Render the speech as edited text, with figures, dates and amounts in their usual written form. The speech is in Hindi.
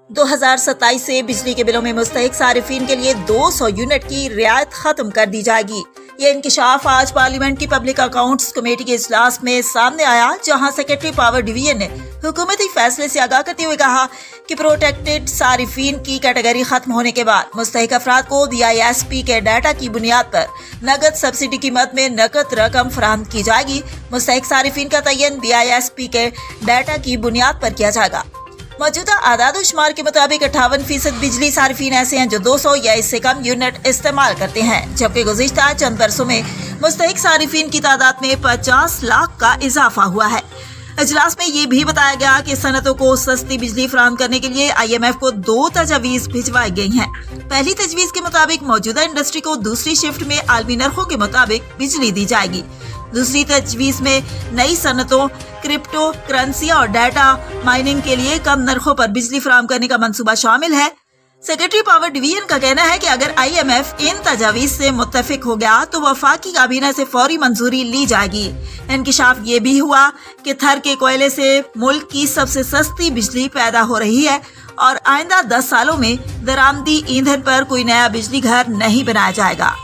2027 से बिजली के बिलों में मुस्तहिक सारिफीन के लिए 200 यूनिट की रियायत खत्म कर दी जाएगी। ये इंकिशाफ आज पार्लियामेंट की पब्लिक अकाउंट्स कमेटी के इजलास में सामने आया, जहां सेक्रेटरी पावर डिवीजन ने हुकूमती फैसले से आगाह करते हुए कहा कि प्रोटेक्टेड सारिफीन की कैटेगरी खत्म होने के बाद मुस्तहिक अफराद को BISP के डाटा की बुनियाद पर नकद सब्सिडी कीमत में नकद रकम फराहम की जाएगी। मुस्तहिक सारिफीन का तयन BISP के डाटा की बुनियाद पर किया जाएगा। मौजूदा आदाद-ओ-शुमार के मुताबिक 58% बिजली सारिफीन ऐसे हैं जो 200 या इससे कम यूनिट इस्तेमाल करते हैं, जबकि गुज़िश्ता चंद बरसों में मुस्तहिक सारिफीन की तादाद में 50 लाख का इजाफा हुआ है। इजलास में ये भी बताया गया कि सनतों को सस्ती बिजली फराहम करने के लिए IMF को 2 तजवीज़ भिजवाई गई हैं। पहली तजवीज़ के मुताबिक मौजूदा इंडस्ट्री को दूसरी शिफ्ट में आलमी नरखों के मुताबिक बिजली दी जाएगी। दूसरी तजवीज़ में नई सनतों, क्रिप्टो करेंसी और डाटा माइनिंग के लिए कम नरखों पर बिजली फराहम करने का मंसूबा शामिल है। सेक्रेटरी पावर डिवीजन का कहना है कि अगर IMF इन तजावीज़ से मुत्तफिक हो गया तो वफाकी काबीना से फौरी मंजूरी ली जाएगी। इंकिशाफ ये भी हुआ कि थर के कोयले से मुल्क की सबसे सस्ती बिजली पैदा हो रही है और आइंदा 10 सालों में दरामदी ईंधन पर कोई नया बिजली घर नहीं बनाया जाएगा।